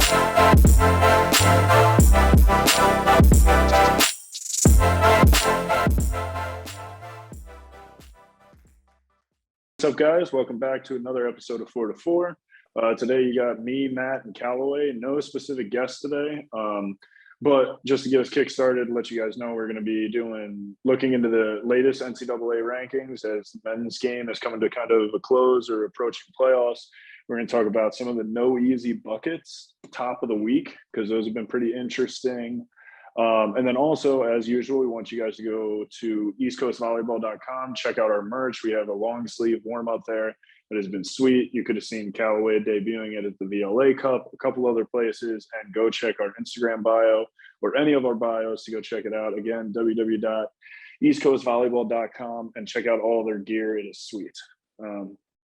What's up, guys? Welcome back to another episode of 4 to 4. Today you got me, Matt, and Callaway. No specific guests today, but just to get us kick-started, let you guys know we're going to be looking into the latest NCAA rankings as the men's game is coming to kind of a close or approaching playoffs. We're going to talk about some of the Noezy buckets, top of the week, because those have been pretty interesting. And then also, as usual, we want you guys to go to eastcoastvolleyball.com, check out our merch. We have a long sleeve warm-up there that has been sweet. You could have seen Callaway debuting it at the VLA Cup, a couple other places, and go check our Instagram bio or any of our bios to go check it out. Again, www.eastcoastvolleyball.com, and check out all their gear. It is sweet. All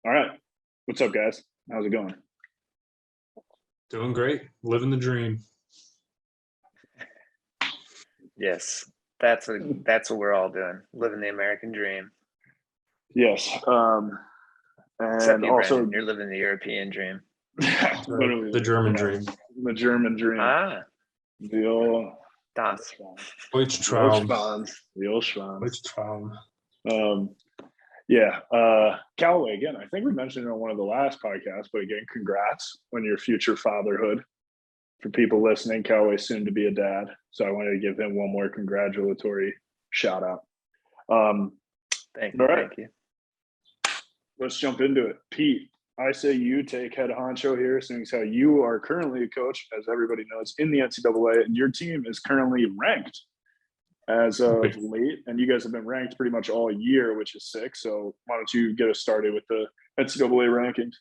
right. What's up, guys? How's it going? Doing great. Living the dream. Yes, that's what we're all doing, living the American dream. Yes, and Except you, also Brandon, you're living the European dream. literally The German dream. The German dream. The old Das. Deutschtraum. The old Schwan. Deutschtraum. Callaway, again, I think we mentioned it on one of the last podcasts, but again, congrats on your future fatherhood. For people listening, Callaway's soon to be a dad, so I wanted to give him one more congratulatory shout out. Thank you. All right. Thank you. Let's jump into it. Pete, I say you take head honcho here, seeing as how you are currently a coach, as everybody knows, in the NCAA, and your team is currently ranked as of late, and you guys have been ranked pretty much all year, which is sick. So why don't you get us started with the NCAA rankings?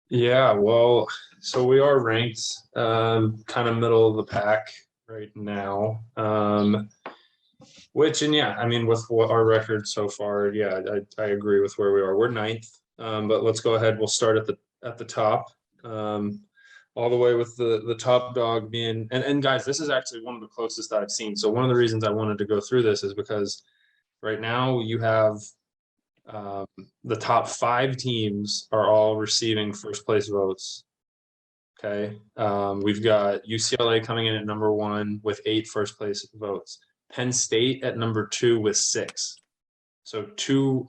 Yeah, well, so we are ranked kind of middle of the pack right now. With what our record so far, I agree with where we are. We're ninth, but let's go ahead. We'll start at the top, all the way with the top dog being and guys, this is actually one of the closest that I've seen. So one of the reasons I wanted to go through this is because right now you have the top 5 teams are all receiving first place votes. Okay. We've got UCLA coming in at number 1 with 8 first place votes. Penn State at number 2 with 6. So 2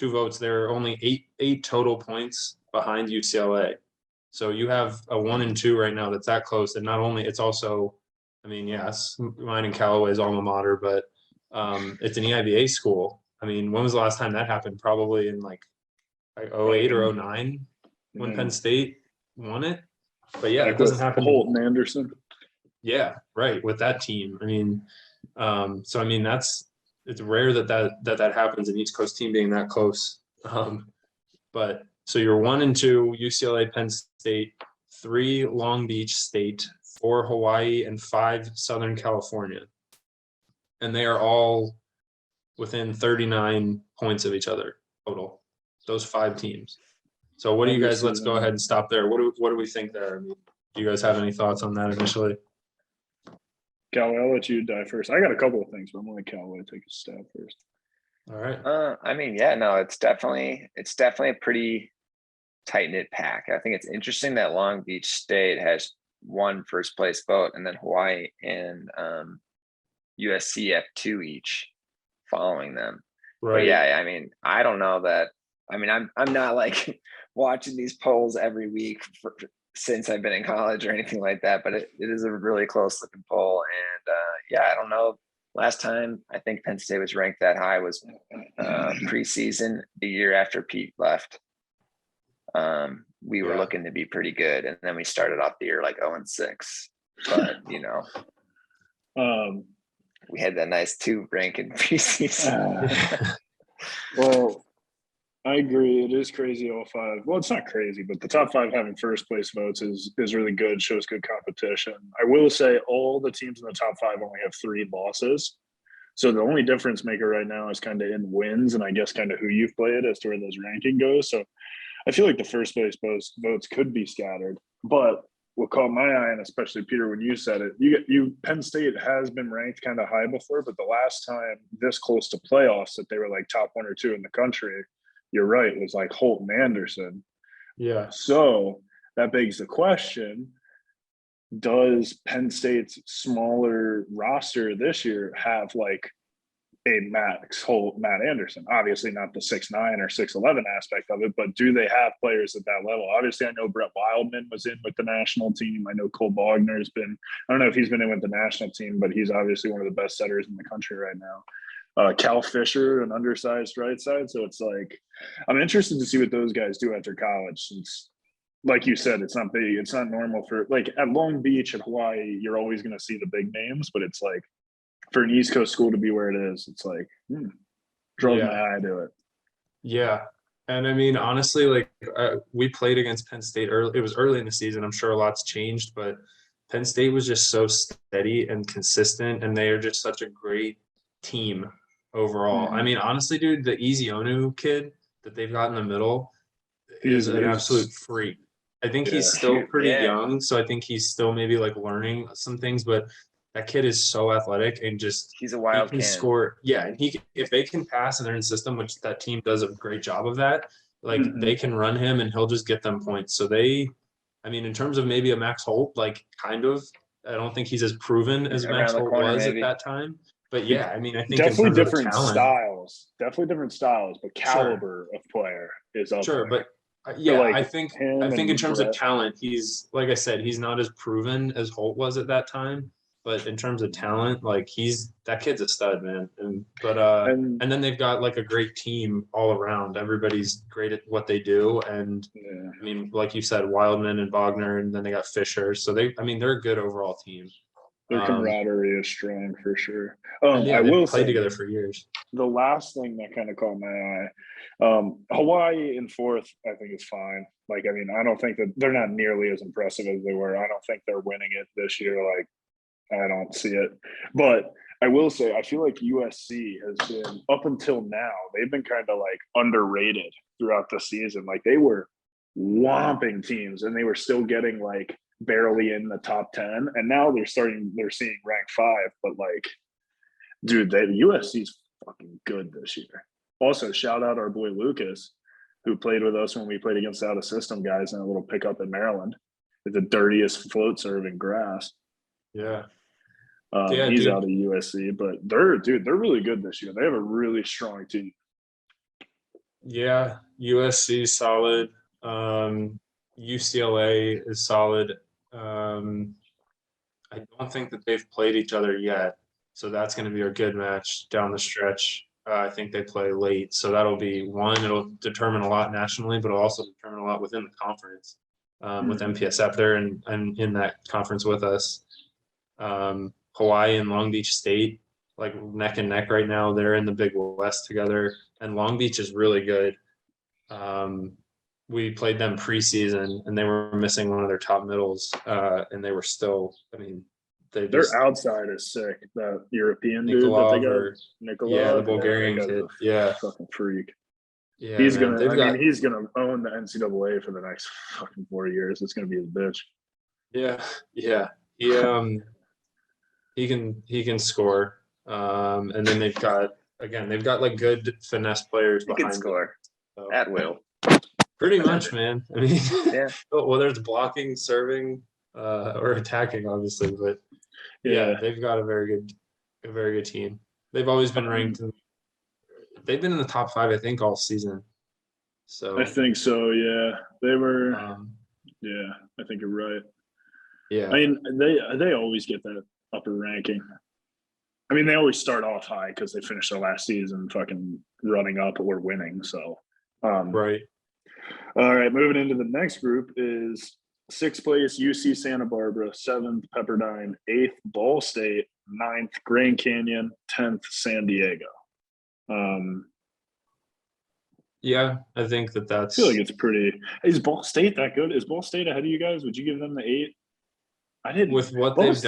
votes. There are only eight total points behind UCLA. So you have a 1 and 2 right now that's that close. And not only, it's also, yes, mine and Callaway's alma mater, but it's an EIVA school. When was the last time that happened? Probably in like 08 or 09 when Penn State won it. But yeah, it doesn't happen. Holton Anderson. Yeah, right. With that team. It's rare that happens, an East Coast team being that close. But so you're 1 and 2, UCLA, Penn State, 3 Long Beach State, 4 Hawaii, and 5 Southern California. And they are all within 39 points of each other total, those 5 teams. So what do you guys, let's go ahead and stop there. What do we think there? Do you guys have any thoughts on that initially? Callaway, I'll let you die first. I got a couple of things, but I'm going to let Callaway take a stab first. All right. It's definitely a pretty tight-knit pack. I think it's interesting that Long Beach State has 1 first place vote, and then Hawaii and USC have 2 each following them. Right. But I don't know that. I'm not like watching these polls every week since I've been in college or anything like that, but it is a really close looking poll. And I don't know. Last time I think Penn State was ranked that high was preseason, the year after Pete left. We were looking to be pretty good, and then we started off the year like 0-6. But we had that nice 2 rank in preseason. Well, I agree. It is crazy, all 5. Well, it's not crazy, but the top 5 having first place votes is really good, shows good competition. I will say all the teams in the top 5 only have 3 losses. So the only difference maker right now is kind of in wins and I guess kind of who you've played as to where those ranking goes. So I feel like the first place votes could be scattered. But what caught my eye, and especially Peter, when you said it, Penn State has been ranked kind of high before, but the last time this close to playoffs that they were like top 1 or 2 in the country, you're right, it was like Holton Anderson. Yeah. So that begs the question, does Penn State's smaller roster this year have like a Max Holt, Matt Anderson? Obviously not the 6'9" or 6'11" aspect of it, but do they have players at that level? Obviously, I know Brett Wildman was in with the national team. I know Cole Bogner's been, I don't know if he's been in with the national team, but he's obviously one of the best setters in the country right now. Cal Fisher, an undersized right side. So it's like, I'm interested to see what those guys do after college, since like you said, it's not big. It's not normal for, like, at Long Beach and Hawaii, you're always going to see the big names, but it's like for an East Coast school to be where it is, it's like, draws my eye to it. Yeah. And I mean, honestly, like we played against Penn State early. It was early in the season. I'm sure a lot's changed, but Penn State was just so steady and consistent, and they are just such a great team overall. I mean, honestly, dude, the Easy Onu kid that they've got in the middle is an absolute freak. I think he's still pretty young, so I think he's still maybe like learning some things, but that kid is so athletic and just he's a wild he can score. Yeah, and if they can pass and they're in system, which that team does a great job of that, like they can run him and he'll just get them points. So I mean, in terms of maybe a Max Holt, like kind of, I don't think he's as proven as Max Holt was at that time. But yeah, I mean, I think definitely in terms different of talent, styles, but caliber of player is up there. But like I think in terms of talent, he's, like I said, he's not as proven as Holt was at that time. But in terms of talent, like that kid's a stud, man. And then they've got like a great team all around. Everybody's great at what they do. And I mean, like you said, Wildman and Bogner, and then they got Fisher. So they're a good overall team. Their camaraderie is strong for sure. I will play together for years. The last thing that kind of caught my eye, Hawaii in fourth, I think is fine. Like, I mean, I don't think that they're not nearly as impressive as they were. I don't think they're winning it this year. Like, I don't see it. But I will say, I feel like USC has been, up until now, they've been kind of like underrated throughout the season. Like, they were whomping teams and they were still getting like barely in the top 10. And now they're seeing rank 5. But like, dude, USC's fucking good this year. Also, shout out our boy Lucas, who played with us when we played against out of system guys in a little pickup in Maryland. With the dirtiest float serve in grass. Yeah. He's out of USC, but they're really good this year. They have a really strong team. Yeah, USC is solid. UCLA is solid. I don't think that they've played each other yet, so that's going to be a good match down the stretch. I think they play late, so that'll be one. It'll determine a lot nationally, but it'll also determine a lot within the conference. With MPSF there and in that conference with us. Hawaii and Long Beach State, like neck and neck right now. They're in the Big West together, and Long Beach is really good. We played them preseason, and they were missing one of their top middles, and they were still. I mean, their outside is sick. The European dude that they got, yeah, the Bulgarian kid, fucking freak. Yeah, he's gonna own the NCAA for the next fucking 4 years. It's gonna be his bitch. Yeah. He can score. And then they've got like good finesse players behind. He can score at will. Pretty much, man. I mean, whether it's blocking, serving, or attacking, obviously, but they've got a very good team. They've always been ranked. They've been in the top 5, I think, all season. So I think so. Yeah, they were. I think you're right. Yeah, I mean, they always get that upper ranking. I mean, they always start off high because they finished their last season fucking running up or winning. So, right. All right, moving into the next group is 6th place UC Santa Barbara, 7th Pepperdine, 8th Ball State, 9th Grand Canyon, 10th San Diego. Yeah, I think that's. I feel like it's pretty. Is Ball State that good? Is Ball State ahead of you guys? Would you give them the 8? I didn't. With what they've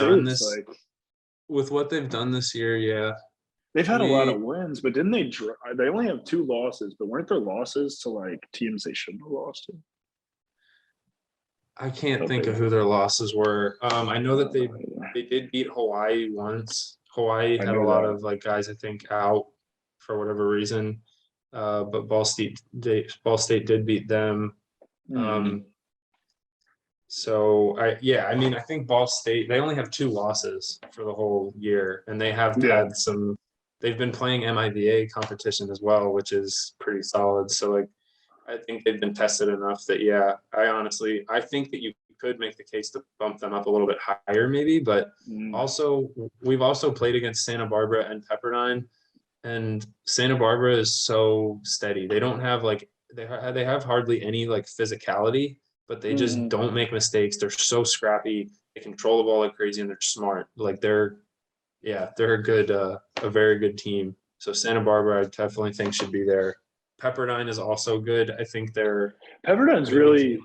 done this year, yeah. They've had a lot of wins, but didn't they? They only have 2 losses, but weren't there losses to like teams they shouldn't have lost to? I can't think of who their losses were. I know that they did beat Hawaii once. Hawaii had a lot of like guys I think out for whatever reason, but Ball State did beat them. So I mean, I think Ball State, they only have 2 losses for the whole year, and they have Yeah. had they've been playing MIVA competition as well, which is pretty solid. So like, I think they've been tested enough that, I think that you could make the case to bump them up a little bit higher maybe, but also we've also played against Santa Barbara and Pepperdine, and Santa Barbara is so steady. They don't have like, they have hardly any like physicality, but they just don't make mistakes. They're so scrappy. They control the ball like crazy, and they're smart. Like they're a very good team. So Santa Barbara, I definitely think should be there. Pepperdine is also good. I think they're Pepperdine's really,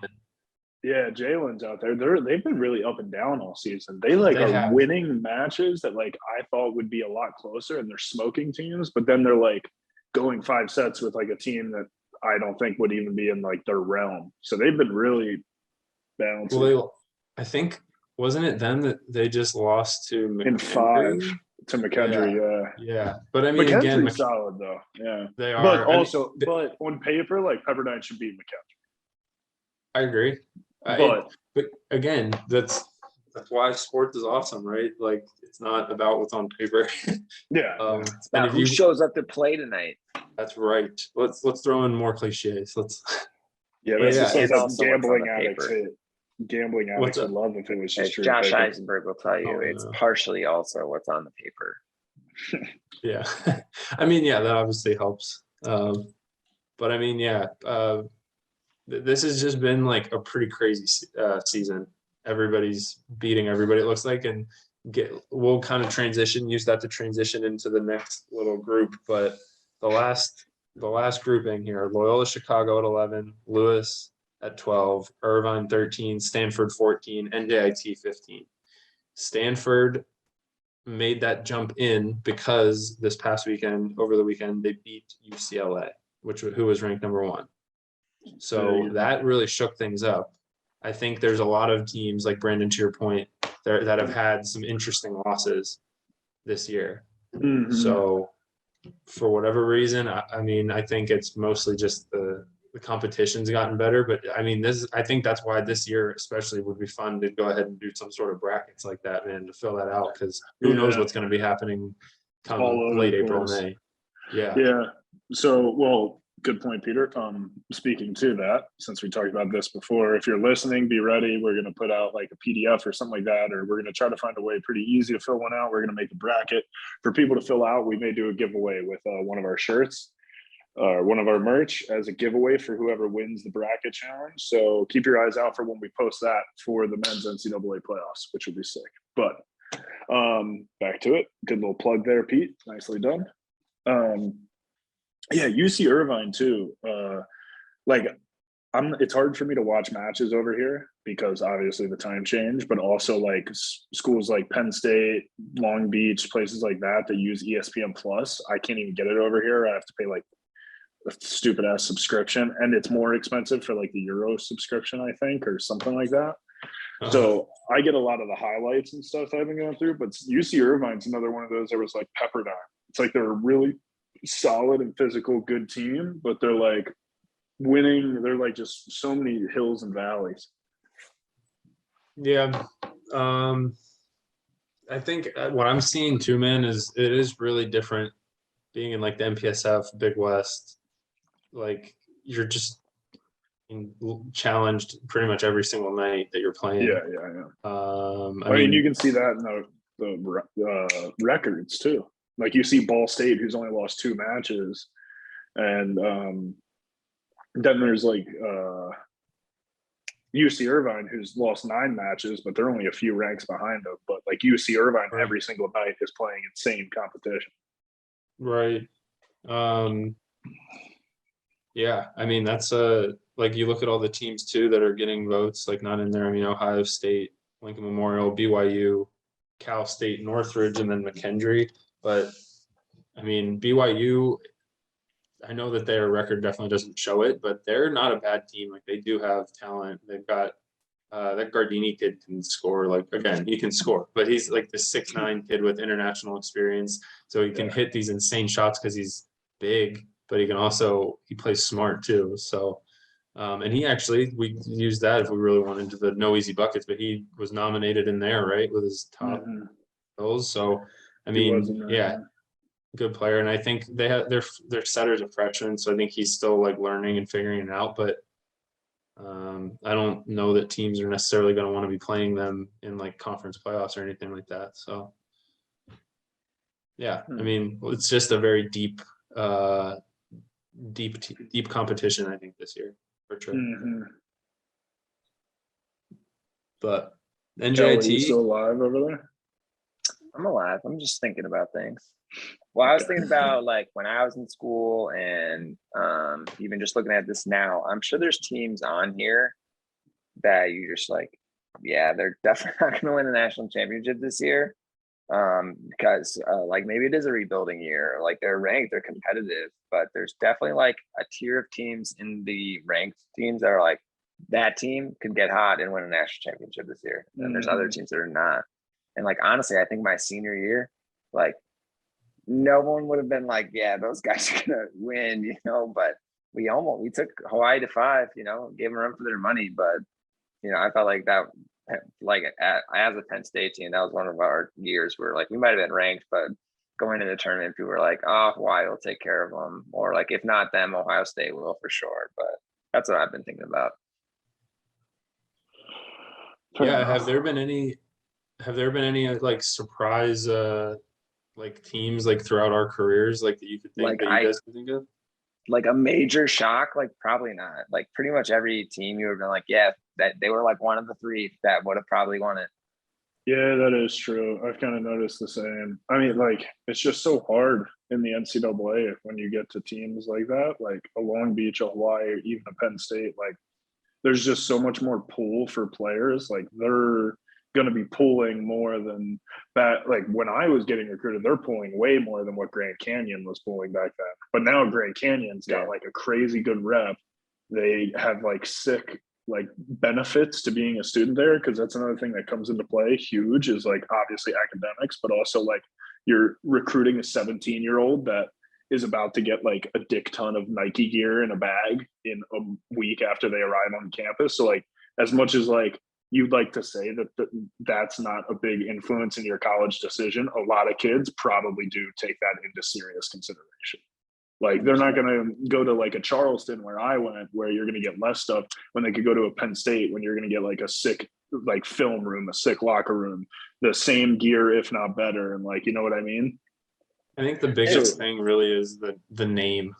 yeah, Jalen's out there. They've been really up and down all season. They are winning matches that like I thought would be a lot closer, and they're smoking teams, but then they're like going 5 sets with like a team that I don't think would even be in like their realm. So they've been really balancing. Well, I think, wasn't it them that they just lost to in 5 to McKendree? Yeah. But I mean, McKendree's again, solid though. Yeah, they are. But on paper, like Pepperdine should beat McKendree. I agree. But again, that's why sports is awesome, right? Like it's not about what's on paper. Yeah. It's about who shows up to play tonight. That's right. Let's throw in more cliches. That's just gambling addicts. Gambling addicts would love if it was just true. Josh Eisenberg will tell you it's partially also what's on the paper. Yeah. I mean, that obviously helps. But I mean, this has just been like a pretty crazy season. Everybody's beating everybody, it looks like, and we'll kind of use that to transition into the next little group. But the last grouping here: Loyola Chicago at 11, Lewis at 12, Irvine 13, Stanford 14, NJIT 15. Stanford made that jump in because over the weekend, they beat UCLA, who was ranked number 1. So that really shook things up. I think there's a lot of teams, like Brandon, to your point, that have had some interesting losses this year. So for whatever reason, I mean, I think it's mostly just the competition's gotten better. But I mean, I think that's why this year especially would be fun to go ahead and do some sort of brackets like that, man, to fill that out, because who knows what's going to be happening come late April, May. Yeah. So, well, good point, Peter. Speaking to that, since we talked about this before, if you're listening, be ready. We're going to put out like a PDF or something like that, or we're going to try to find a way pretty easy to fill one out. We're going to make a bracket for people to fill out. We may do a giveaway with one of our shirts, one of our merch as a giveaway for whoever wins the bracket challenge. So keep your eyes out for when we post that for the men's NCAA playoffs, which will be sick. But back to it. Good little plug there, Pete. Nicely done. UC Irvine too. It's hard for me to watch matches over here because obviously the time change, but also like schools like Penn State, Long Beach, places like that use ESPN Plus. I can't even get it over here. I have to pay like a stupid ass subscription, and it's more expensive for like the Euro subscription, I think, or something like that. So I get a lot of the highlights and stuff I've been going through, but UC Irvine's another one of those that was like Pepperdine. It's like they're a really solid and physical good team, but they're like winning. They're like just so many hills and valleys. Yeah. I think what I'm seeing too, man, is it is really different being in like the MPSF, Big West. Like you're just challenged pretty much every single night that you're playing. I mean, you can see that in the records too. Like you see Ball State, who's only lost 2 matches, and then there's like UC Irvine, who's lost 9 matches, but they're only a few ranks behind them. But like UC Irvine, every single night is playing insane competition. Right. Yeah, I mean, that's like you look at all the teams too that are getting votes, like not in there. I mean, Ohio State, Lincoln Memorial, BYU, Cal State, Northridge, and then McKendree. But I mean, BYU, I know that their record definitely doesn't show it, but they're not a bad team. Like they do have talent. They've got that Gardini kid can score. Like again, he can score, but he's like the 6'9" kid with international experience, so he can hit these insane shots because he's big, but he plays smart too. So And we used that if we really wanted to the Noezy buckets, but he was nominated in there, right, with his top goals. So, I mean, yeah, good player. And I think they have their setter's a freshman, so I think he's still like learning and figuring it out. But I don't know that teams are necessarily going to want to be playing them in like conference playoffs or anything like that. So, yeah, I mean, it's just a very deep competition, I think, this year for sure. But Kelly, you NJIT, still alive over there? I'm alive. I'm just thinking about things. Well, I was thinking about like when I was in school and even just looking at this now, I'm sure there's teams on here that you just like, yeah, they're definitely not going to win the national championship this year. Because like maybe it is a rebuilding year, like they're ranked, they're competitive, but there's definitely like a tier of teams in the ranked teams that are like, that team could get hot and win a national championship this year. And there's other teams that are not. And like, honestly, I think my senior year, like no one would have been like, yeah, those guys are gonna win, you know, but we took Hawaii to 5, you know, gave them a run for their money. But, you know, I felt like that, like as a Penn State team, that was one of our years where like we might have been ranked, but going into the tournament, people were like, oh, Hawaii will take care of them. Or like, if not them, Ohio State will for sure. But that's what I've been thinking about. Yeah, have there been any like surprise like teams like throughout our careers like that you could think Like that you guys could think of? Like a major shock, like probably not. Like pretty much every team you would have been like, yeah, that they were like one of the 3 that would have probably won it. Yeah, that is true. I've kind of noticed the same. I mean, like, it's just so hard in the NCAA when you get to teams like that, like a Long Beach, a Hawaii, or even a Penn State. Like, there's just so much more pull for players. Like, they're going to be pulling more than that. Like, when I was getting recruited, they're pulling way more than what Grand Canyon was pulling back then. But now Grand Canyon's got like a crazy good rep. They have like sick like benefits to being a student there, because that's another thing that comes into play huge, is like obviously academics, but also like you're recruiting a 17-year-old that is about to get like a dick ton of Nike gear in a bag in a week after they arrive on campus. So like, as much as like you'd like to say that that's not a big influence in your college decision, a lot of kids probably do take that into serious consideration. Like, they're not going to go to like a Charleston where I went, where you're going to get less stuff, when they could go to a Penn State when you're going to get like a sick like film room, a sick locker room, the same gear, if not better. And like, you know what I mean? I think the biggest thing really is the name.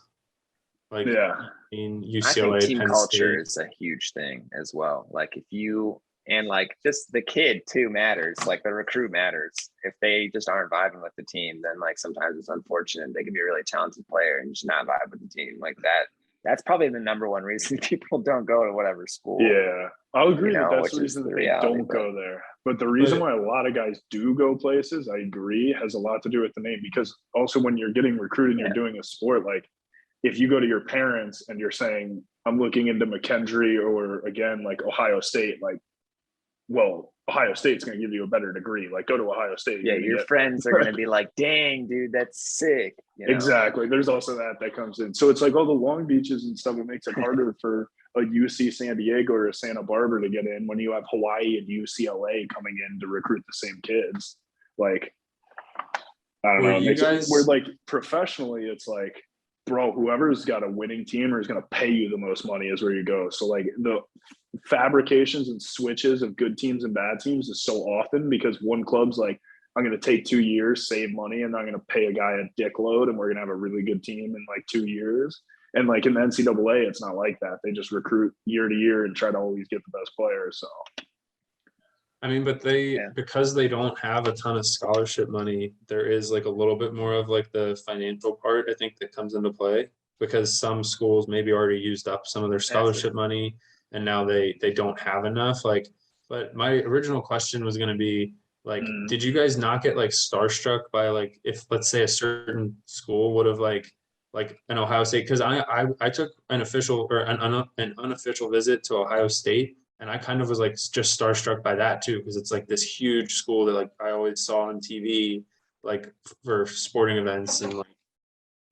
Like, yeah, in I think UCLA, team Penn culture State. is a huge thing as well. Like if you, and like just the kid too matters, like the recruit matters. If they just aren't vibing with the team, then like sometimes it's unfortunate. They can be a really talented player and just not vibe with the team like that. That's probably the number one reason people don't go to whatever school. Yeah, I'll agree that that's which the is reason the that they reality, don't but go there. But the reason why a lot of guys do go places, I agree, has a lot to do with the name. Because also when you're getting recruited and you're doing a sport, like if you go to your parents and you're saying, I'm looking into McKendree or again, like Ohio State, like, well, Ohio State's going to give you a better degree. Like, go to Ohio State. yeah, your friends are going to be like, dang, dude, that's sick. You know? Exactly. There's also that comes in. So it's like all the Long Beaches and stuff, it makes it harder for a UC San Diego or a Santa Barbara to get in when you have Hawaii and UCLA coming in to recruit the same kids. Like, I don't know. It makes it weird. Like, professionally, it's like, bro, whoever's got a winning team or is going to pay you the most money is where you go. So like the fabrications and switches of good teams and bad teams is so often because one club's like, I'm going to take 2 years, save money, and I'm going to pay a guy a dick load, and we're going to have a really good team in like 2 years. And like in the NCAA, it's not like that. They just recruit year to year and try to always get the best players. So, I mean, but because they don't have a ton of scholarship money, there is like a little bit more of like the financial part, I think, that comes into play, because some schools maybe already used up some of their scholarship money and now they don't have enough. Like, but my original question was going to be like, did you guys not get like starstruck by like, if let's say a certain school would have like an Ohio State? Because I took an official or an unofficial visit to Ohio State. And I kind of was like just starstruck by that too, because it's like this huge school that like I always saw on TV, like for sporting events, and like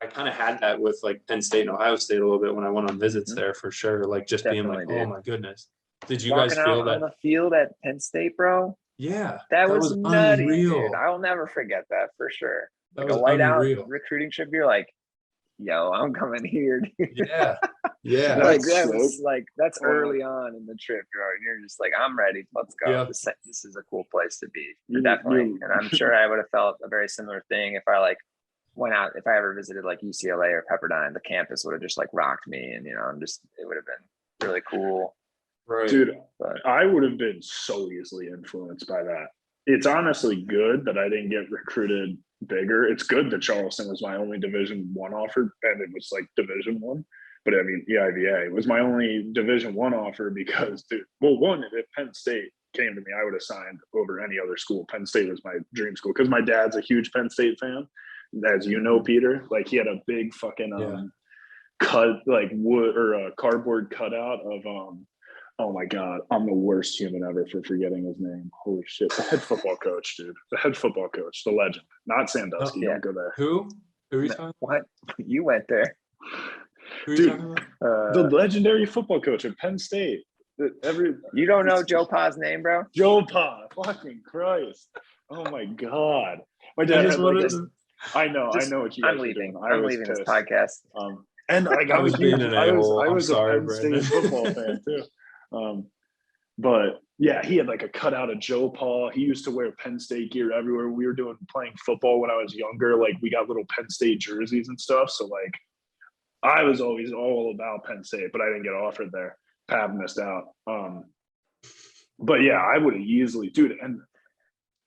I kind of had that with like Penn State and Ohio State a little bit when I went on visits there for sure. Like just being like, Definitely, oh dude. my goodness. Did you Walking guys feel out on that? the field at Penn State, bro. Yeah, That was nutty, dude. unreal. I'll never forget that for sure. That Like a was white out unreal. recruiting trip, you're like, yo, I'm coming here, dude. Yeah. Yeah. Like That's that was sick. like that's Wow. early on in the trip, bro. And you're just like, I'm ready. Let's go. Yeah. This is a cool place to be. You- Definitely. you- And I'm sure I would have felt a very similar thing if I like went out, if I ever visited like UCLA or Pepperdine. The campus would have just like rocked me, and it would have been really cool. Right. Dude, But I would have been so easily influenced by that. It's honestly good that I didn't get recruited bigger. It's good that Charleston was my only Division I offer, and it was like Division I. But I mean, EIVA was my only Division I offer because, dude, well, one, if Penn State came to me, I would have signed over any other school. Penn State was my dream school because my dad's a huge Penn State fan, as you know, Peter. Like he had a big fucking cut, like wood or a cardboard cutout of oh my God, I'm the worst human ever for forgetting his name. Holy shit. The head football coach, dude. The head football coach, the legend. Not Sandusky. yeah. Don't go there. Who are you talking? what? You went there. Who are you Dude, talking about? The legendary football coach at Penn State. You don't know Joe Pa's name, bro? Joe Pa. Fucking Christ. Oh my God. My dad just had like wanted this, to- I know what you guys I'm are leaving. doing. I I'm was leaving this pissed. podcast. And like I was being huge, an I a-hole. was I'm a sorry, Penn Brandon. State football fan too. But yeah, he had like a cutout of Joe Pa. He used to wear Penn State gear everywhere. We were playing football when I was younger. Like we got little Penn State jerseys and stuff. So like I was always all about Penn State, but I didn't get offered there. Pav missed out. But yeah, I would have easily, dude. And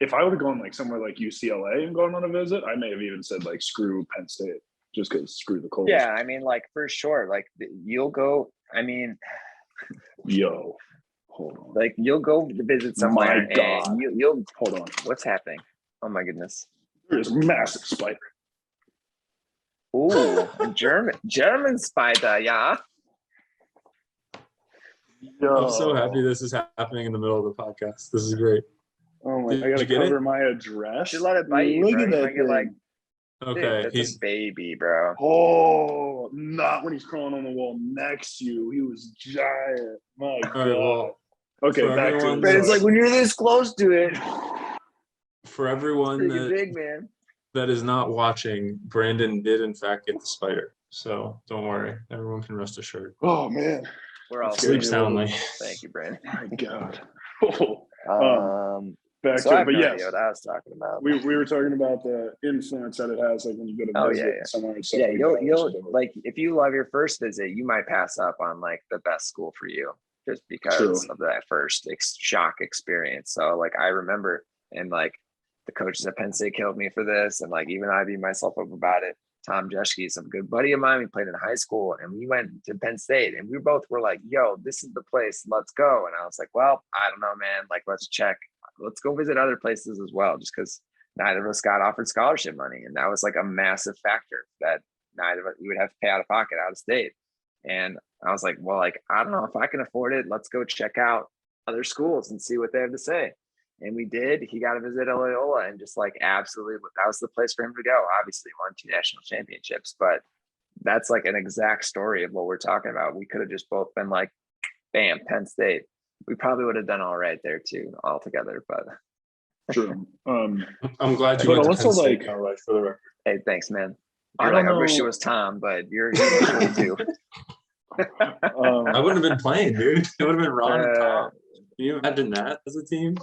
if I would have gone like somewhere like UCLA and gone on a visit, I may have even said like screw Penn State, just because screw the Coles. Yeah, I mean, like for sure. Like you'll go. I mean, Yo, hold on. like you'll go visit somewhere. My God. And you'll Hold on. What's happening? Oh my goodness. There's a massive spider. Ooh, German spider, yeah. Yo. I'm so happy this is happening in the middle of the podcast. This is great. Oh my! Did I gotta you get cover it? my address. Should let it bite you, Look bro. at You that might get, like, thing. Okay, Dude, that's he's a baby, bro. Oh, not when he's crawling on the wall next to you. He was giant. My God. right, well, Okay, for back to everyone- But it's like when you're this close to it, for everyone freaking that, big, man. that is not watching, Brandon did in fact get the spider. So don't worry, everyone can rest assured. Oh man, We're all Sleep soundly. Thank you, Brandon. my God. Oh, back So to I it, have but no yes, idea what I was talking about. we were talking about the influence that it has, like when you go to Oh, visit yeah. somewhere and stuff. Yeah, like you'll that. like if you love your first visit, you might pass up on like the best school for you just because True. of that first shock experience. So like I remember, and like the coaches at Penn State killed me for this, and like even I beat myself up about it. Tom Jeschke is a good buddy of mine. We played in high school, and we went to Penn State, and we both were like, "Yo, this is the place. Let's go." And I was like, "Well, I don't know, man. Like, let's check. Let's go visit other places as well, just because neither of us got offered scholarship money, and that was like a massive factor that neither of us, we would have to pay out of pocket out of state." And I was like, "Well, like I don't know if I can afford it. Let's go check out other schools and see what they have to say." And we did. He got to visit Loyola, and just like absolutely, that was the place for him to go. Obviously, won 2 national championships, but that's like an exact story of what we're talking about. We could have just both been like, bam, Penn State. We probably would have done all right there too, all together. But True. I'm glad you But went to also, Penn State, like- Callaway, for the record. hey, thanks, man. I You're like, don't I wish it know. was Tom, but you're cool too. I wouldn't have been playing, dude. It would have been Ron and Tom. Uh, Can you imagine that as a team?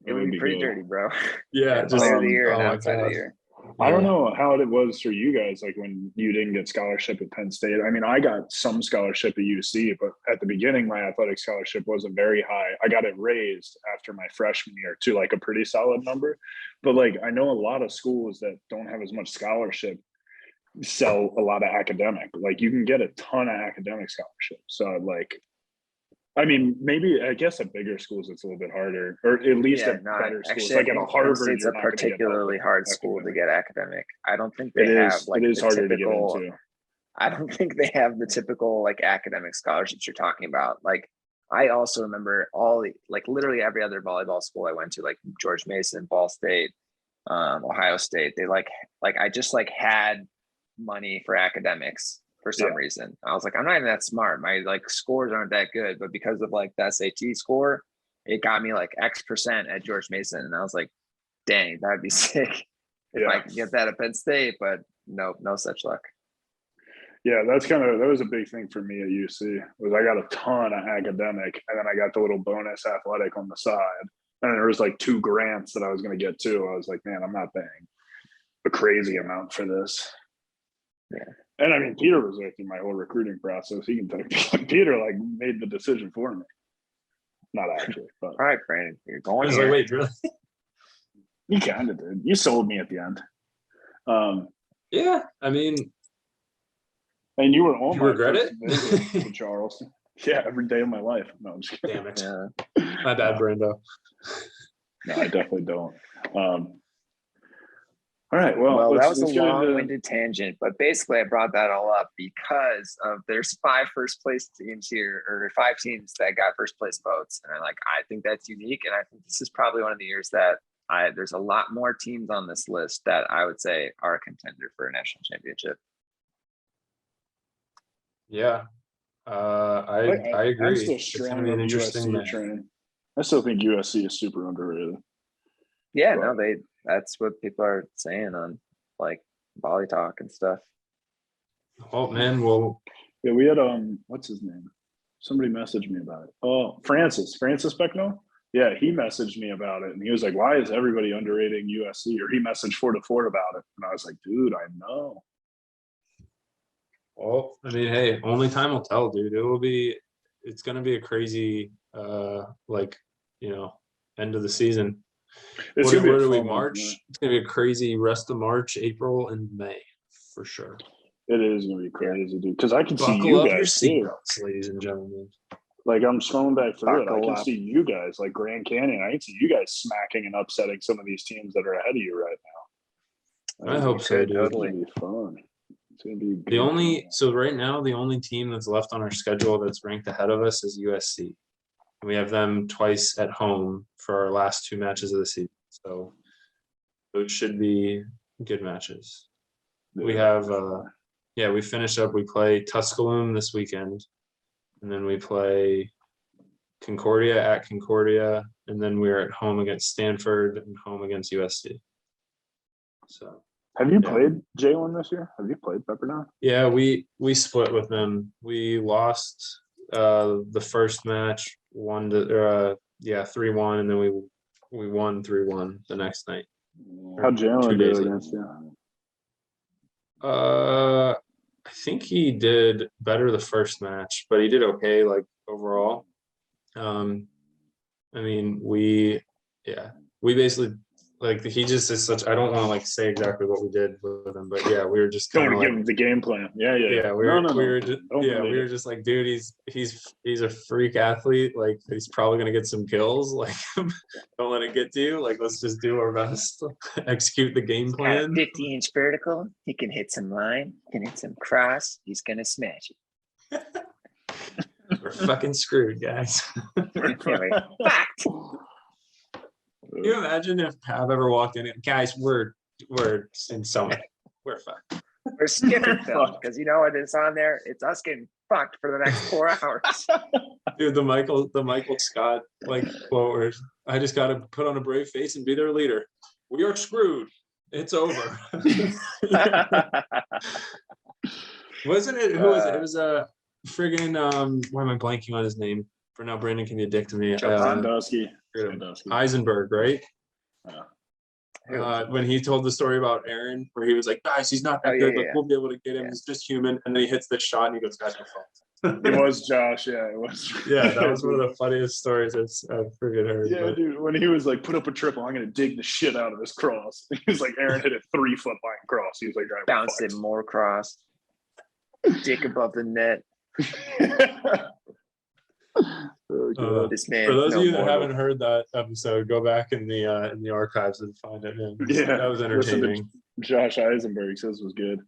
It would be pretty dirty, bro. Yeah, just Player of the year oh and my outside of God. the year. I don't know how it was for you guys, like when you didn't get scholarship at Penn State. I mean, I got some scholarship at UC, but at the beginning, my athletic scholarship wasn't very high. I got it raised after my freshman year to like a pretty solid number. But like, I know a lot of schools that don't have as much scholarship sell a lot of academic. Like you can get a ton of academic scholarship. So like, I mean, maybe I guess at bigger schools it's a little bit harder, or at least at better schools. Actually, Like I at a think Harvard, Penn State's you're a not gonna get help particularly with hard school to academic. get academic. I don't think they It have is. like It is the harder typical. to get into. I don't think they have the typical like academic scholarships you're talking about. Like I also remember all the like literally every other volleyball school I went to, like George Mason, Ball State, Ohio State. They like I just like had money for academics for some reason. I was like, I'm not even that smart. My like scores aren't that good, but because of like the SAT score, it got me like X% at George Mason. And I was like, dang, that'd be sick if I could get that at Penn State, but no such luck. Yeah, that was a big thing for me at UC was I got a ton of academic and then I got the little bonus athletic on the side. And there was like 2 grants that I was going to get too. I was like, man, I'm not paying a crazy amount for this. Yeah. And I mean, Peter was like in my whole recruiting process. He can tell you, Peter like made the decision for me. Not actually, but all right, Brandon, you're I going was here. like, wait, really? you kind of did. You sold me at the end. Yeah, I mean, and you were on you my regret first it? visit to Charleston. Yeah, every day of my life. No, I'm just kidding. Damn it. Yeah. My bad, Brando. No, I definitely don't. All right. Well, that was a long-winded tangent, but basically I brought that all up because there's 5 first place teams here, or 5 teams that got first place votes. And I think that's unique. And I think this is probably one of the years that there's a lot more teams on this list that I would say are a contender for a national championship. Yeah. I agree. I'm still It's strong gonna be on an interesting USC train. I still think USC is super underrated. Yeah, But- no, that's what people are saying on like Volley Talk and stuff. Oh man, well, Yeah, we had what's his name? Somebody messaged me about it. Oh, Francis Becknell. Yeah, he messaged me about it, and he was like, "Why is everybody underrating USC?" Or he messaged 4 to 4 about it, and I was like, "Dude, I know." well, I mean, hey, only time will tell, dude. It's gonna be a crazy like, end of the season. It's Where gonna be a do we fun one, march? yeah. It's gonna be a crazy rest of March, April, and May for sure. It is gonna be crazy, dude. Because I can see Buckle you up your guys too. seatbelts, ladies and gentlemen. Like I'm scrolling back through it, I Buckle can up. see you guys like Grand Canyon. I can see you guys smacking and upsetting some of these teams that are ahead of you right now. I hope so, dude. It's gonna be fun. It's gonna be So right now, the only team that's left on our schedule that's ranked ahead of us is USC. We have them twice at home for our last 2 matches of the season. So those should be good matches. We have, we finish up. We play Tuscaloosa this weekend, and then we play Concordia at Concordia, and then we're at home against Stanford and home against USC. So. Have you played Jalen this year? Have you played Pepperdine? Yeah, we split with them. We lost the first match 3-1, and then we won 3-1 the next night. How'd 2 Jalen do days later. against you? I think he did better the first match, but he did okay, like overall. I mean, we basically, like, he just is such, I don't want to like say exactly what we did with him, but yeah, we were just Don't kind of want to like, give him the game plan. Yeah. we were just like, dude, he's a freak athlete. Like, he's probably gonna get some kills. Like, don't let it get to you. Like, let's just do our best, execute the game plan. 50-inch vertical. He can hit some line. He can hit some cross. He's gonna smash it. We're fucking screwed, guys. Fact. Can you imagine if Pav ever walked in? Guys, we're in summer. We're fucked. We're skipping film because you know what is on there? It's us getting fucked for the next 4 hours. Dude, the Michael Scott like quote where I just gotta put on a brave face and be their leader. We are screwed. It's over. Wasn't it? Who was it? It was a friggin' why am I blanking on his name? For now, Brandon can be a dick to me. Sandusky. Eisenberg, right? Yeah. When he told the story about Aaron, where he was like, guys, he's not that good, but we'll be able to get him. He's just human. And then he hits the shot and he goes, guys, my fault. It was Josh. Yeah, it was. Yeah, that was one of the funniest stories I've freaking heard. Yeah, but. dude, when he was like, put up a triple, I'm going to dig the shit out of this cross. He was like, Aaron hit a 3-foot line cross. He was like, right, bounce it more cross. Dick above the net. This man. For those of you that haven't heard that episode, go back in the archives and find it. Man. Yeah, that was entertaining. Josh Eisenberg says was good.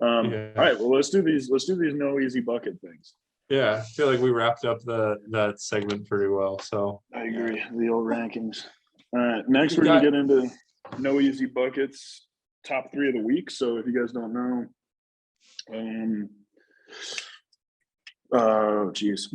All right, well, let's do these no easy bucket things. Yeah, I feel like we wrapped up that segment pretty well. So I agree. The old rankings. All right, next we're gonna get into Noezy buckets, top 3 of the week. So if you guys don't know,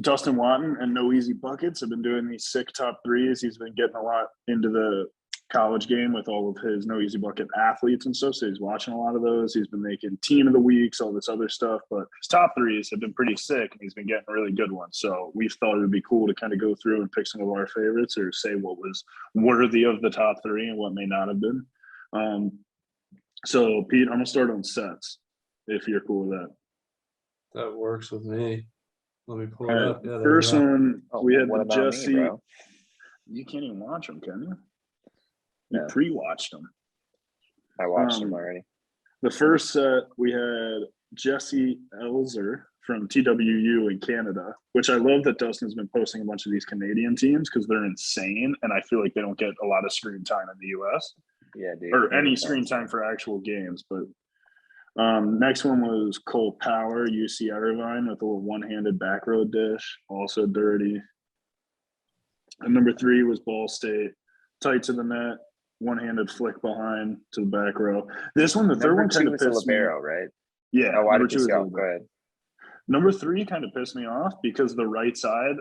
Dustin Watten and Noezy buckets have been doing these sick top threes. He's been getting a lot into the college game with all of his Noezy bucket athletes and stuff. So he's watching a lot of those. He's been making team of the weeks, all this other stuff. But his top threes have been pretty sick, and he's been getting really good ones. So we thought it would be cool to kind of go through and pick some of our favorites, or say what was worthy of the top 3 and what may not have been. So Pete, I'm gonna start on sets, if you're cool with that. That works with me. Let me pull it All right, up. Yeah, first one, we had What the about me, Jesse. bro? You can't even watch them, can you? You No. pre-watched them. I watched them already. The first set, we had Jesse Elzer from TWU in Canada, which I love that Dustin's been posting a bunch of these Canadian teams because they're insane, and I feel like they don't get a lot of screen time in the US. Yeah, dude. Or any screen time for actual games. But next one was Cole Power, UC Irvine, with a little one-handed back row dish, also dirty. And number 3 was Ball State, tight to the net, one-handed flick behind to the back row. This one, the third one kind of pissed me. Libero, right? Yeah, Oh, why number did you 2 is go? Libero. Go ahead. Number 3 kind of pissed me off because the right side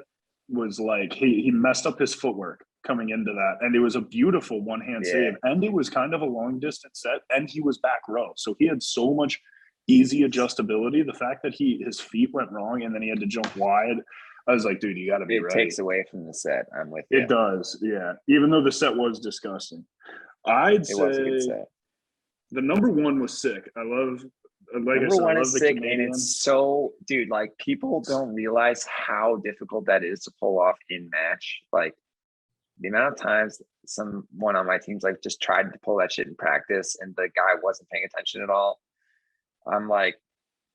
was like he messed up his footwork coming into that, and it was a beautiful one-hand save, and it was kind of a long distance set, and he was back row, so he had so much easy adjustability. The fact that his feet went wrong and then he had to jump wide, I was like, dude, you got to be ready. It takes away from the set. I'm with you. It does, yeah. Even though the set was disgusting, I'd say was a good set. The number 1 was sick. I love. Like number I said, 1 I love is the sick, Canadian. and it's so, dude, like, people don't realize how difficult that is to pull off in match. Like, the amount of times someone on my team's like just tried to pull that shit in practice and the guy wasn't paying attention at all. I'm like,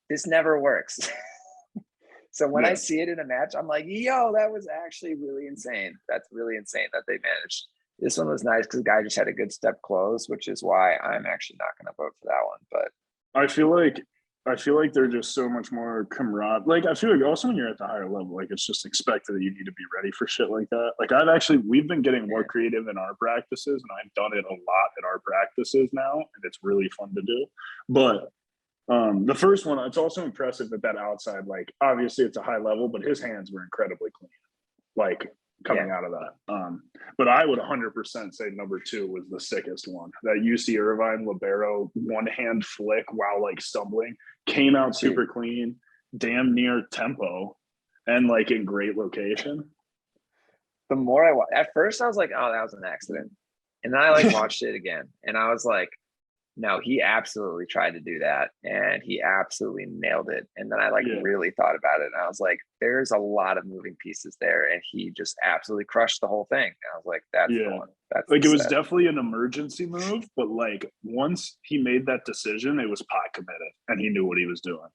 this never works. So when I see it in a match, I'm like, yo, that was actually really insane. That's really insane that they managed. This one was nice because the guy just had a good step close, which is why I'm actually not going to vote for that one. But I feel like they're just so much more camaraderie. Like, I feel like also when you're at the higher level, like, it's just expected that you need to be ready for shit like that. Like, we've been getting more creative in our practices, and I've done it a lot in our practices now, and it's really fun to do. But the first one, it's also impressive that outside, like, obviously it's a high level, but his hands were incredibly clean, like, coming out of that. But I would 100% say number 2 was the sickest one. That UC Irvine Libero one-hand flick while, like, stumbling, came out super clean, damn near tempo, and, like, in great location. The more at first I was like, oh, that was an accident. And then I, like, watched it again, and I was like, no, he absolutely tried to do that, and he absolutely nailed it. And then I really thought about it, and I was like, there's a lot of moving pieces there, and he just absolutely crushed the whole thing. And I was like, that's the one. That's like, it was definitely an emergency move, but, like, once he made that decision, it was pot committed, and he knew what he was doing.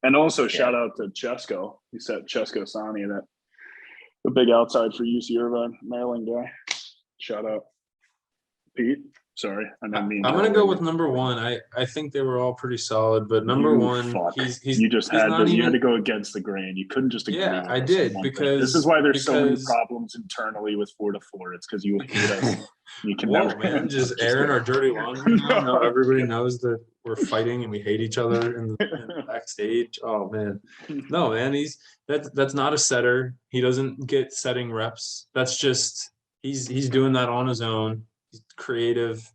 And also, shout out to Chesko. He said Chesko Sani, that the big outside for UC Irvine, Maryland guy. Shout out, Pete. Sorry, I'm gonna go with number 1. I think they were all pretty solid, but number 1, he's you had to go against the grain. You couldn't just agree. Yeah, I did, because this is why there's so many problems internally with 4 to 4. It's because you hate us. You can never, man, just airing our dirty laundry now. No, everybody knows that we're fighting and we hate each other in the backstage. Oh man, no, man, that's not a setter. He doesn't get setting reps. That's just he's doing that on his own. He's creative.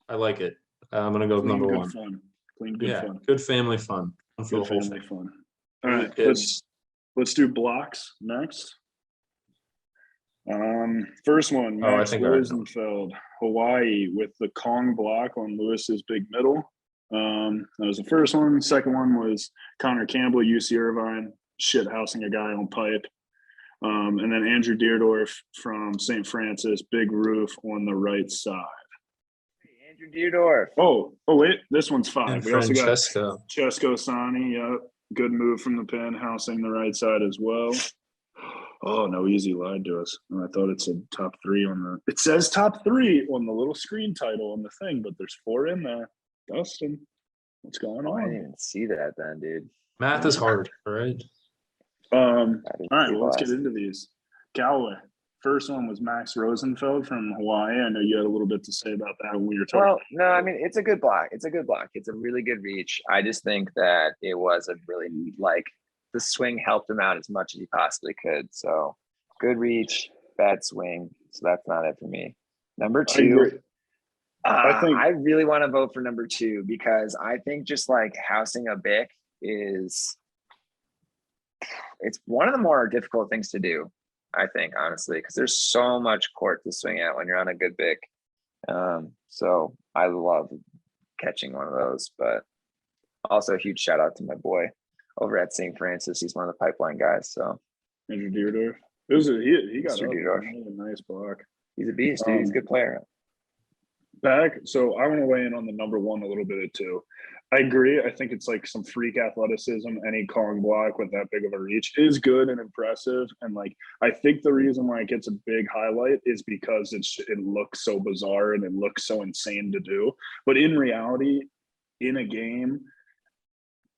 I like it. I'm gonna go with number 1. Fun. Clean, good fun. Good family fun. Good family fun. All right, let's do blocks next. First one, Max Rosenfeld, Hawaii, with the Kong block on Lewis's big middle. That was the first one. Second one was Connor Campbell, UC Irvine, shit housing a guy on pipe. And then Andrew Deerdorf from St. Francis, big roof on the right side. Hey, Andrew Deerdorf. Oh, wait, this one's 5. And we also got Chesko Sani. Yep, good move from the pin, housing the right side as well. Oh, Noezy lied to us. I thought it said top 3 it says top 3 on the little screen title on the thing, but there's 4 in there. Dustin, what's going on? I didn't even see that then, dude. Math is hard, all right? All right, well, let's get into these. Callaway, first one was Max Rosenfeld from Hawaii. I know you had a little bit to say about that when we were talking. Well, no, I mean, it's a good block. It's a good block. It's a really good reach. I just think that it was a really, like, the swing helped him out as much as he possibly could. So good reach, bad swing. So that's not it for me. Number two, I really want to vote for number two because I think just like housing a Bic it's one of the more difficult things to do, I think, honestly, because there's so much court to swing at when you're on a good Bic. So I love catching one of those, but also a huge shout out to my boy over at St. Francis. He's one of the pipeline guys. So Andrew Deerdorf. He got Mr. up. Deerdorf. A nice block. He's a beast, dude. He's a good player. So I want to weigh in on the number one a little bit too. I agree. I think it's like some freak athleticism. Any Kong block with that big of a reach is good and impressive. And like, I think the reason why it gets a big highlight is because it looks so bizarre and it looks so insane to do. But in reality, in a game,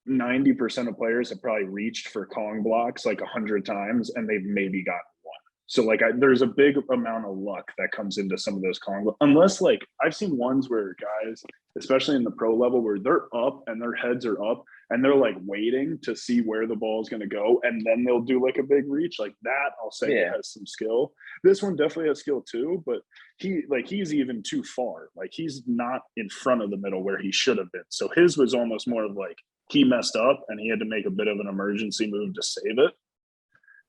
90% of players have probably reached for Kong blocks like 100 times and they've maybe gotten one. So like there's a big amount of luck that comes into some of those Kong, unless like I've seen ones where guys, especially in the pro level, where they're up and their heads are up and they're like waiting to see where the ball is going to go. And then they'll do like a big reach like that. I'll say it has some skill. This one definitely has skill too, but he's even too far. Like he's not in front of the middle where he should have been. So his was almost more of like, he messed up and he had to make a bit of an emergency move to save it.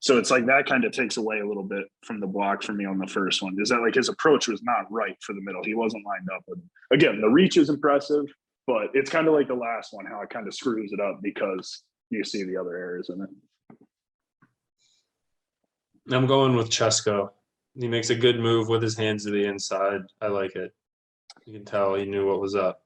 So it's like that kind of takes away a little bit from the block for me on the first one. Is that like his approach was not right for the middle. He wasn't lined up with, again, the reach is impressive, but it's kind of like the last one, how it kind of screws it up because you see the other errors in it. I'm going with Chesko. He makes a good move with his hands to the inside. I like it. You can tell he knew what was up.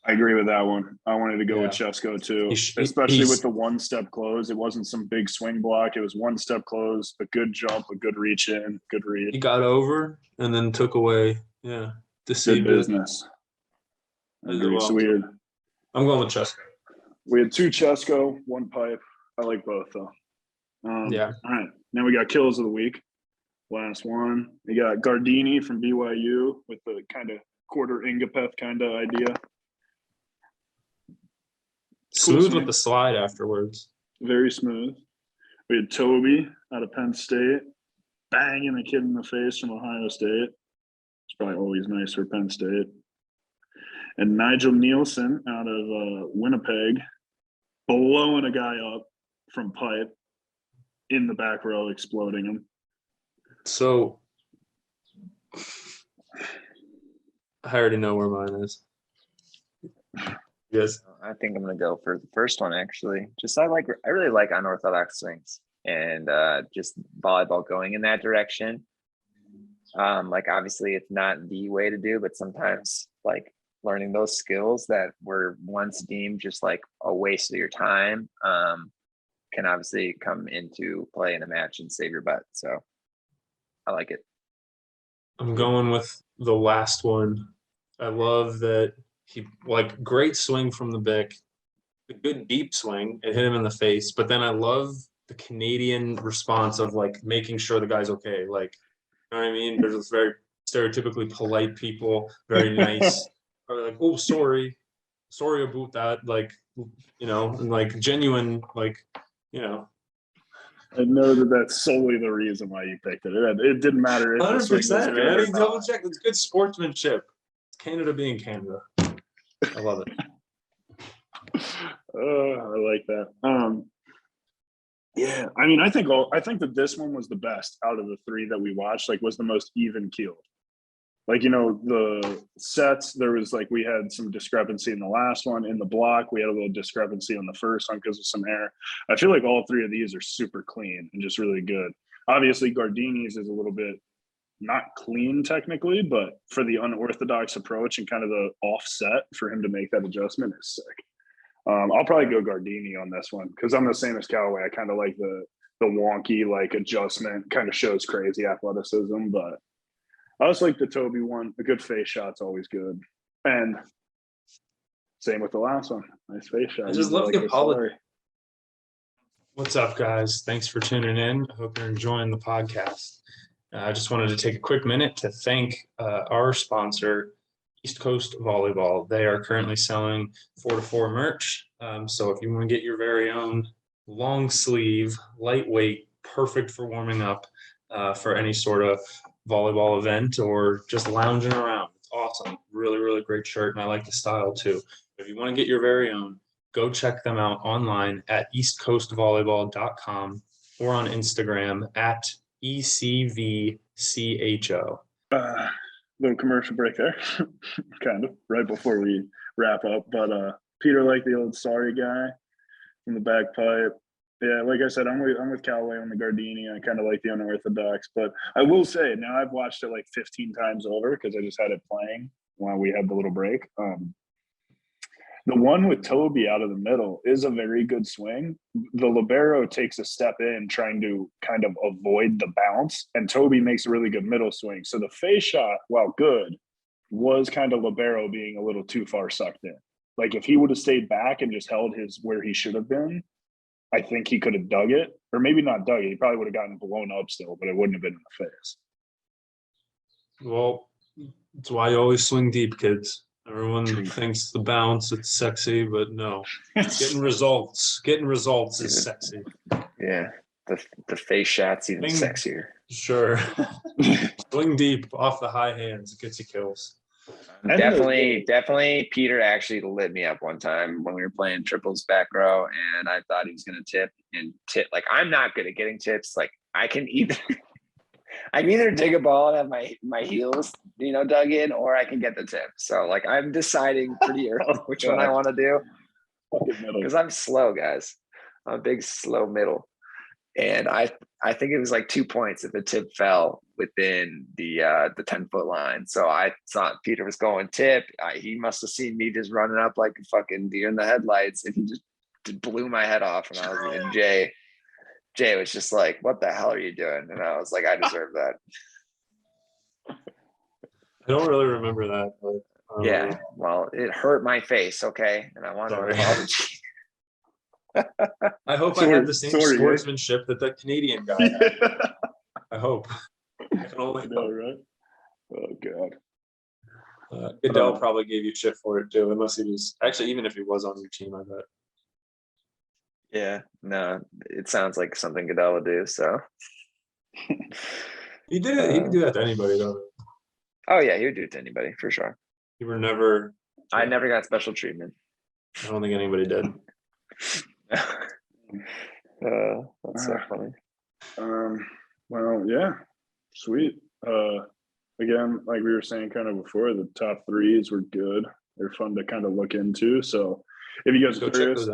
I agree with that one. I wanted to go with Chesko too, especially with the one-step close. It wasn't some big swing block. It was one-step close, a good jump, a good reach in, good read. He got over and then took away. Yeah, deceived good business. Well. So I'm going with Chesko. We had two Chesko, one pipe. I like both though. All right. Now we got kills of the week. Last one. We got Gardini from BYU with the kind of quarter Ingapeth kind of idea. Smooth with the slide afterwards. Very smooth. We had Toby out of Penn State banging the kid in the face from Ohio State. It's probably always nice for Penn State. And Nigel Nielsen out of Winnipeg blowing a guy up from pipe in the back row, exploding him. So I already know where mine is. Yes. I think I'm gonna go for the first one actually. I really like unorthodox swings and just volleyball going in that direction. Like obviously it's not the way to do, but sometimes like learning those skills that were once deemed just like a waste of your time can obviously come into play in a match and save your butt. So I like it. I'm going with the last one. I love that he great swing from the Bic, a good deep swing. It hit him in the face, but then I love the Canadian response of like making sure the guy's okay. Like, you know what I mean? There's this very stereotypically polite people, very nice. Or like, oh, sorry about that. Like, you know, and like genuine, like, you know. I know that's solely the reason why you picked it. It didn't matter. 100%, man. You double check. It's good sportsmanship. It's Canada being Canada. I love it. I like that. Yeah, I mean, I think that this one was the best out of the three that we watched. Like, was the most even keeled. Like, you know, the sets, there was like, we had some discrepancy in the last one. In the block, we had a little discrepancy on the first one because of some error. I feel like all three of these are super clean and just really good. Obviously, Gardini's is a little bit not clean technically, but for the unorthodox approach and kind of the offset for him to make that adjustment is sick. I'll probably go Gardini on this one because I'm the same as Callaway. I kind of like the wonky like adjustment, kind of shows crazy athleticism, but I also like the Toby one. The good face shot's always good. And same with the last one. Nice face shot. I just love the apology. What's up, guys? Thanks for tuning in. I hope you're enjoying the podcast. I just wanted to take a quick minute to thank our sponsor, East Coast Volleyball. They are currently selling 4-to-4 merch. So if you want to get your very own long sleeve, lightweight, perfect for warming up for any sort of volleyball event or just lounging around, it's awesome. Really, really great shirt. And I like the style too. If you want to get your very own, go check them out online at eastcoastvolleyball.com or on Instagram at ECVCHO. Little commercial break there, kind of right before we wrap up. But Peter, like the old sorry guy from the back pipe. Yeah, like I said, I'm with Callaway on the Gardini. I kind of like the unorthodox, but I will say now I've watched it like 15 times over because I just had it playing while we had the little break. The one with Toby out of the middle is a very good swing. The libero takes a step in trying to kind of avoid the bounce, and Toby makes a really good middle swing. So the face shot, while good, was kind of libero being a little too far sucked in. Like if he would have stayed back and just held his where he should have been, I think he could have dug it, or maybe not dug it. He probably would have gotten blown up still, but it wouldn't have been in the face. Well, that's why you always swing deep, kids. Everyone True. thinks the bounce, it's sexy, but no. Getting results is sexy. Yeah, the face shot's even Swing- sexier. Sure. Swing deep off the high hands. It gets you kills. And Definitely Peter actually lit me up one time when we were playing triples back row, and I thought he was going to tip. Like, I'm not good at getting tips. Like, I can either dig a ball and have my heels, dug in, or I can get the tip. So like, I'm deciding pretty early which one I want to do because I'm slow, guys. I'm a big slow middle. And I think it was like 2 points if the tip fell within the 10-foot line. So I thought Peter was going tip. He must have seen me just running up like a fucking deer in the headlights, and he just blew my head off. And I was in Jay was just like, "What the hell are you doing?" And I was like, "I deserve that." I don't really remember that, but Yeah, well, it hurt my face, okay, and I wanted an apology. I hope I had the same sportsmanship that the Canadian guy had. I hope. I can only know, right? Oh God. Goodell probably gave you shit for it too, unless he was actually, even if he was on your team, I bet. Yeah, no, it sounds like something Goodell would do. So He did it. He could do that to anybody, though. Oh yeah, he would do it to anybody for sure. You were never. I never got special treatment. I don't think anybody did. That's so funny. Well, yeah, sweet. Again, like we were saying kind of before, the top threes were good. They're fun to kind of look into. So if you guys are curious,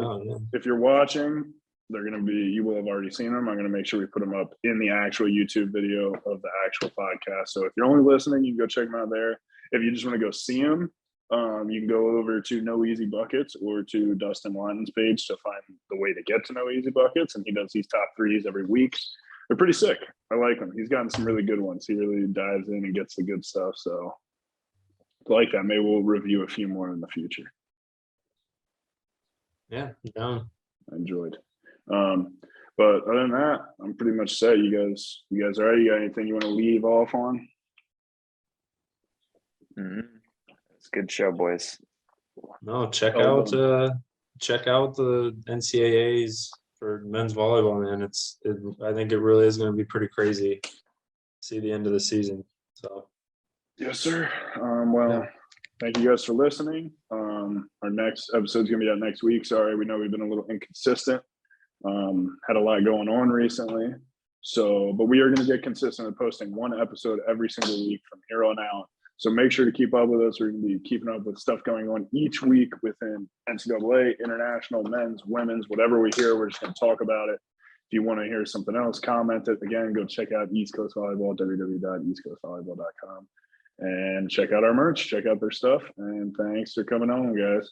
if you're watching, they're going to be, you will have already seen them. I'm going to make sure we put them up in the actual YouTube video of the actual podcast. So if you're only listening, you can go check them out there. If you just want to go see them, you can go over to Noezy Buckets or to Dustin Watten's page to find the way to get to Noezy Buckets. And he does these top threes every week. They're pretty sick. I like them. He's gotten some really good ones. He really dives in and gets the good stuff. So I like that. Maybe we'll review a few more in the future. Yeah, down. I enjoyed. But other than that, I'm pretty much set. You guys all right? You got anything you want to leave off on? It's a good show, boys. No, check out the NCAAs for men's volleyball, man. I think it really is going to be pretty crazy. See the end of the season. So yes, sir. Well, thank you guys for listening. Our next episode is going to be out next week. Sorry, we know we've been a little inconsistent. Had a lot going on recently. So, but we are going to get consistent in posting one episode every single week from here on out. So make sure to keep up with us. We're going to be keeping up with stuff going on each week within NCAA, international, men's, women's, whatever we hear, we're just going to talk about it. If you want to hear something else, comment it. Again, go check out East Coast Volleyball, www.eastcoastvolleyball.com. And check out our merch, check out their stuff. And thanks for coming on, guys.